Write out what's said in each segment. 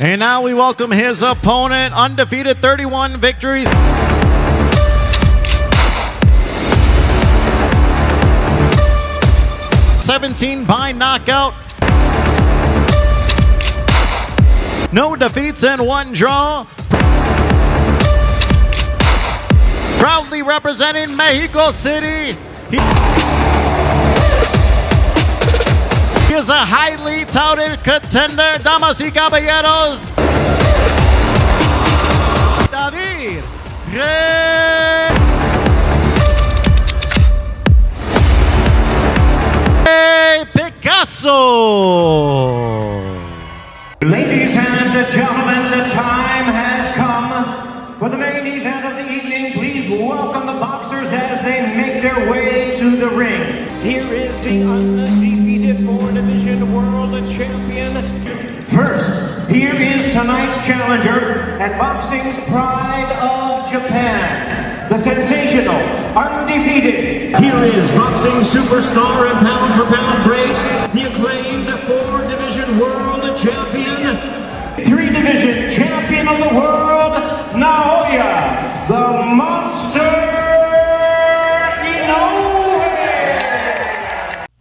And now we welcome his opponent, undefeated 31 victories. (17 by knockout). No defeats and 1 draw. Proudly representing Mexico City. He is a highly touted contender, damas y caballeros. David Picasso. Ladies and gentlemen, the time has come for the main event of the evening. Please welcome the boxers as they make their way to the ring. Here is the undefeated 4-division world champion. First, here is tonight's challenger and boxing's pride of Japan, the sensational, undefeated. Here is boxing superstar and pound-for-pound great, the acclaimed 4-division world champion, 3-division champion of the world, Naoya, the Monster Inoue.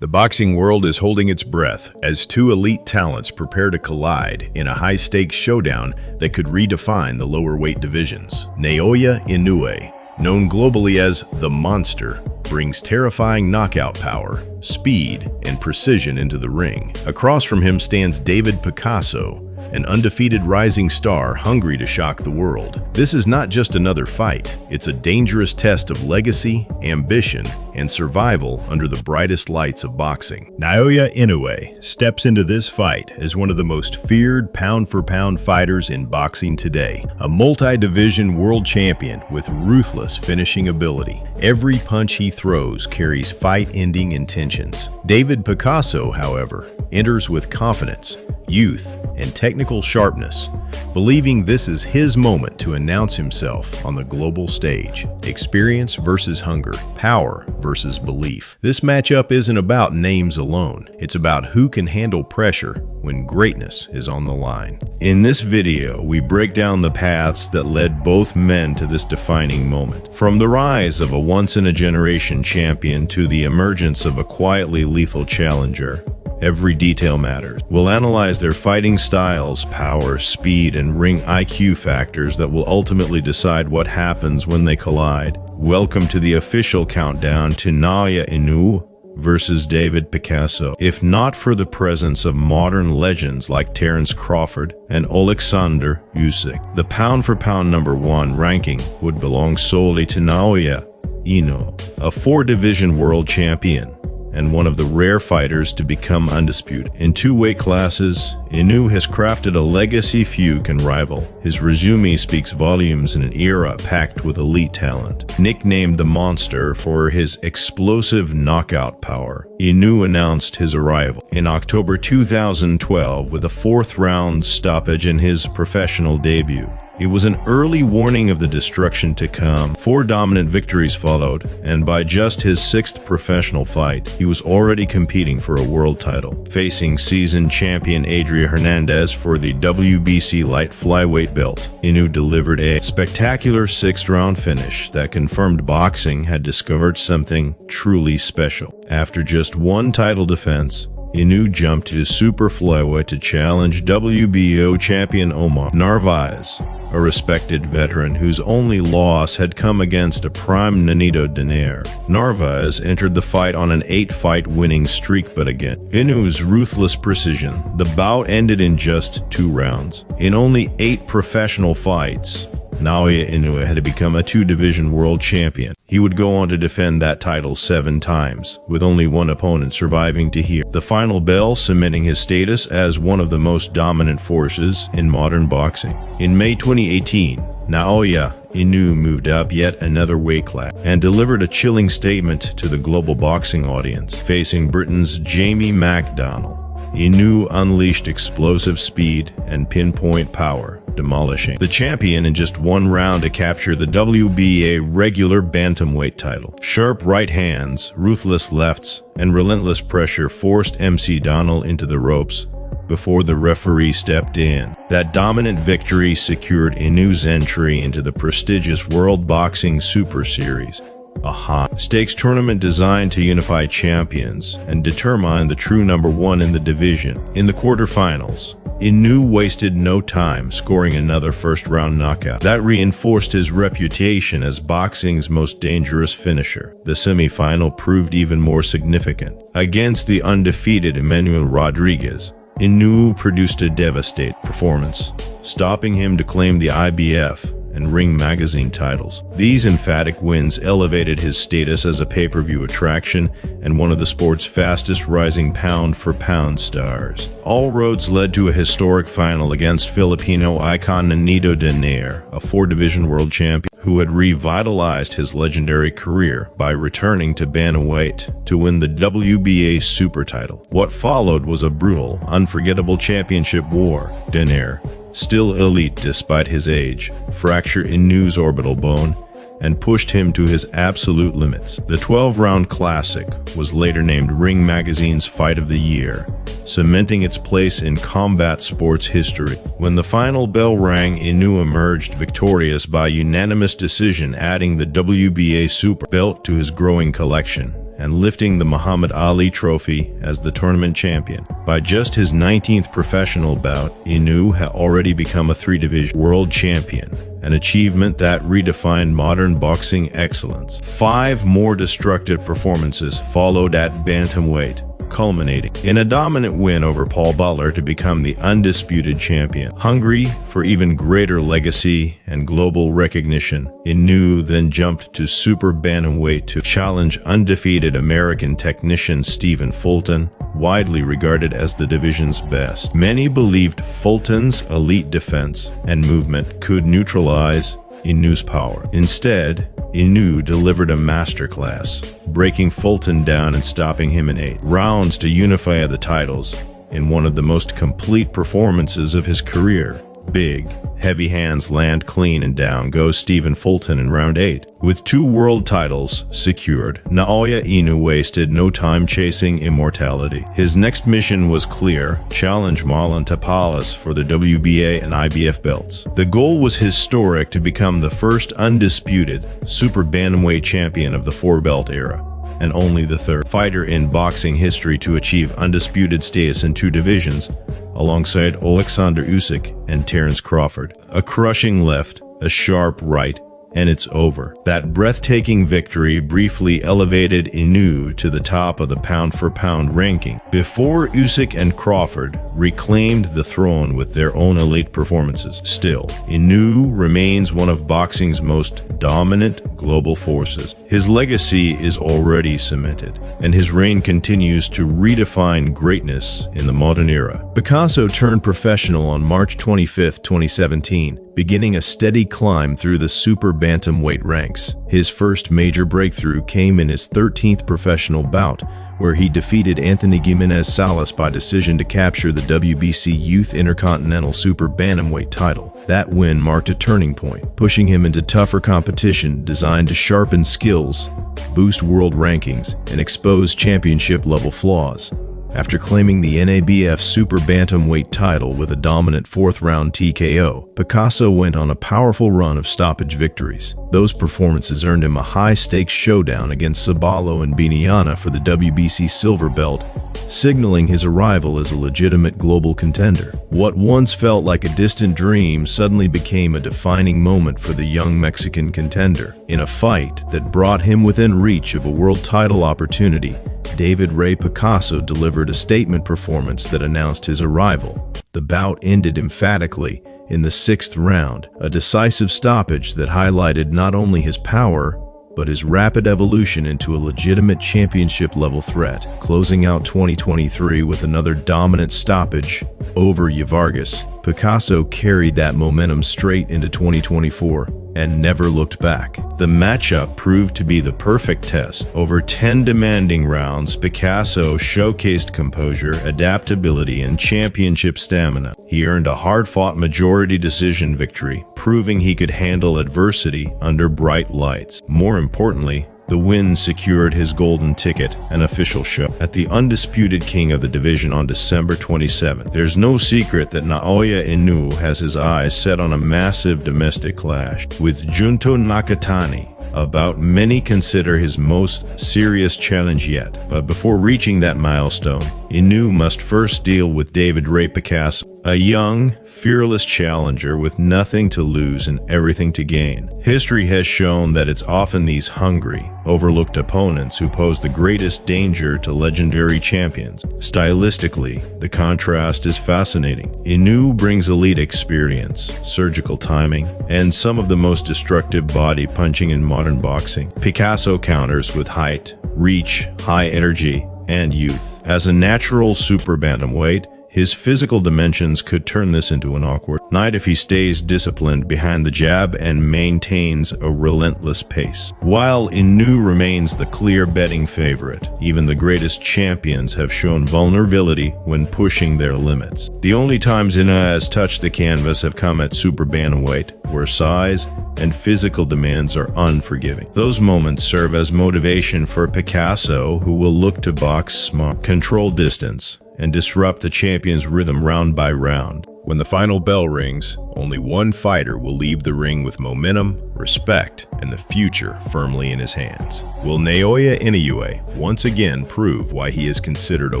The boxing world is holding its breath as 2 elite talents prepare to collide in a high-stakes showdown that could redefine the lower weight divisions. Naoya Inoue, known globally as the Monster, brings terrifying knockout power, speed, and precision into the ring. Across from him stands David Picasso, an undefeated rising star hungry to shock the world. This is not just another fight, it's a dangerous test of legacy, ambition, and survival under the brightest lights of boxing. Naoya Inoue steps into this fight as one of the most feared pound-for-pound fighters in boxing today, a multi-division world champion with ruthless finishing ability. Every punch he throws carries fight-ending intentions. David Picasso, however, enters with confidence, youth, and technical sharpness, believing this is his moment to announce himself on the global stage. Experience versus hunger, power versus belief. This matchup isn't about names alone. It's about who can handle pressure when greatness is on the line. In this video, we break down the paths that led both men to this defining moment. From the rise of a once-in-a-generation champion to the emergence of a quietly lethal challenger, every detail matters. We'll analyze their fighting styles, power, speed, and ring IQ factors that will ultimately decide what happens when they collide. Welcome to the official countdown to Naoya Inoue versus David Picasso. If not for the presence of modern legends like Terence Crawford and Alexander Usyk, the pound-for-pound #1 ranking would belong solely to Naoya Inoue, a 4-division world champion and one of the rare fighters to become undisputed. In 2 weight classes, Inoue has crafted a legacy few can rival. His resume speaks volumes in an era packed with elite talent. Nicknamed the Monster for his explosive knockout power, Inoue announced his arrival in October 2012 with a 4th-round stoppage in his professional debut. It was an early warning of the destruction to come. 4 dominant victories followed, and by just his 6th professional fight, he was already competing for a world title. Facing seasoned champion Adrian Hernandez for the WBC light flyweight belt, Inoue delivered a spectacular 6th-round finish that confirmed boxing had discovered something truly special. After just 1 title defense, Inoue jumped to super flyweight to challenge WBO champion Omar Narvaez, a respected veteran whose only loss had come against a prime Nonito Donaire. Narvaez entered the fight on an 8-fight winning streak, but again, Inoue's ruthless precision. The bout ended in just 2 rounds. In only 8 professional fights, Naoya Inoue had become a 2-division world champion. He would go on to defend that title 7 times, with only 1 opponent surviving to hear the final bell, cementing his status as one of the most dominant forces in modern boxing. In May 2018, Naoya Inoue moved up yet another weight class and delivered a chilling statement to the global boxing audience. Facing Britain's Jamie McDonnell, Inoue unleashed explosive speed and pinpoint power, demolishing the champion in just 1 round to capture the WBA regular bantamweight title. Sharp right hands, ruthless lefts, and relentless pressure forced MC Donnell into the ropes, before the referee stepped in. That dominant victory secured Inoue's entry into the prestigious World Boxing Super Series, a high-stakes tournament designed to unify champions and determine the true number one in the division. In the quarterfinals, Inoue wasted no time scoring another first-round knockout. That reinforced his reputation as boxing's most dangerous finisher. The semifinal proved even more significant. Against the undefeated Emmanuel Rodriguez, Inoue produced a devastating performance, stopping him to claim the IBF and Ring Magazine titles. These emphatic wins elevated his status as a pay-per-view attraction and one of the sport's fastest rising pound-for-pound stars. All roads led to a historic final against Filipino icon Nonito Donaire, a four-division world champion who had revitalized his legendary career by returning to bantamweight to win the WBA super title. What followed was a brutal, unforgettable championship war. Donaire, still elite despite his age, fractured Inoue's orbital bone and pushed him to his absolute limits. The 12-round classic was later named Ring Magazine's Fight of the Year, cementing its place in combat sports history. When the final bell rang, Inoue emerged victorious by unanimous decision, adding the WBA Super Belt to his growing collection and lifting the Muhammad Ali Trophy as the tournament champion. By just his 19th professional bout, Inoue had already become a three-division world champion, an achievement that redefined modern boxing excellence. 5 more destructive performances followed at bantamweight, culminating in a dominant win over Paul Butler to become the undisputed champion. Hungry for even greater legacy and global recognition, Inoue then jumped to super bantamweight to challenge undefeated American technician Stephen Fulton, widely regarded as the division's best. Many believed Fulton's elite defense and movement could neutralize Inoue's power. Instead, Inoue delivered a masterclass, breaking Fulton down and stopping him in 8 rounds to unify the titles in one of the most complete performances of his career. Big, heavy hands land clean and down goes Stephen Fulton in round 8. With 2 world titles secured, Naoya Inoue wasted no time chasing immortality. His next mission was clear: challenge Marlon Tapales for the WBA and IBF belts. The goal was historic: to become the first undisputed super bantamweight champion of the 4-belt era, and only the 3rd fighter in boxing history to achieve undisputed status in 2 divisions, alongside Alexander Usyk and Terence Crawford. A crushing left, a sharp right, and it's over. That breathtaking victory briefly elevated Inoue to the top of the pound-for-pound ranking, before Usyk and Crawford reclaimed the throne with their own elite performances. Still, Inoue remains one of boxing's most dominant global forces. His legacy is already cemented, and his reign continues to redefine greatness in the modern era. Picasso turned professional on March 25, 2017, beginning a steady climb through the super bantamweight ranks. His first major breakthrough came in his 13th professional bout, where he defeated Anthony Gimenez Salas by decision to capture the WBC Youth Intercontinental Super Bantamweight title. That win marked a turning point, pushing him into tougher competition designed to sharpen skills, boost world rankings, and expose championship-level flaws. After claiming the NABF Super Bantamweight title with a dominant 4th-round TKO, Picasso went on a powerful run of stoppage victories. Those performances earned him a high-stakes showdown against Sabalo and Biniana for the WBC silver belt, signaling his arrival as a legitimate global contender. What once felt like a distant dream suddenly became a defining moment for the young Mexican contender. In a fight that brought him within reach of a world title opportunity, David Picasso delivered a statement performance that announced his arrival. The bout ended emphatically in the 6th round, a decisive stoppage that highlighted not only his power, but his rapid evolution into a legitimate championship-level threat. Closing out 2023 with another dominant stoppage over Vargas, Picasso carried that momentum straight into 2024 and never looked back. The matchup proved to be the perfect test. Over 10 demanding rounds, Picasso showcased composure, adaptability, and championship stamina. He earned a hard-fought majority decision victory, proving he could handle adversity under bright lights. More importantly, The win secured his golden ticket, an official show, at the undisputed king of the division on December 27th. There's no secret that Naoya Inoue has his eyes set on a massive domestic clash with Junto Nakatani, about many consider his most serious challenge yet. But before reaching that milestone, Inoue must first deal with David Picasso, a young, fearless challenger with nothing to lose and everything to gain. History has shown that it's often these hungry, overlooked opponents who pose the greatest danger to legendary champions. Stylistically, the contrast is fascinating. Inoue brings elite experience, surgical timing, and some of the most destructive body punching in modern boxing. Picasso counters with height, reach, high energy, and youth. As a natural super bantamweight, his physical dimensions could turn this into an awkward night if he stays disciplined behind the jab and maintains a relentless pace. While Inoue remains the clear betting favorite, even the greatest champions have shown vulnerability when pushing their limits. The only times Inoue has touched the canvas have come at super bantamweight, where size and physical demands are unforgiving. Those moments serve as motivation for Picasso, who will look to box smart, control distance, and disrupt the champion's rhythm round by round. When the final bell rings, only one fighter will leave the ring with momentum, respect, and the future firmly in his hands. Will Naoya Inoue once again prove why he is considered a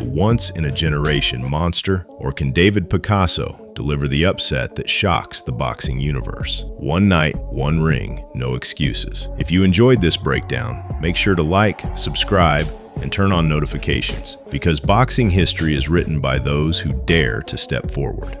once-in-a-generation monster, or can David Picasso deliver the upset that shocks the boxing universe? One night, one ring, no excuses. If you enjoyed this breakdown, make sure to like, subscribe, and turn on notifications, because boxing history is written by those who dare to step forward.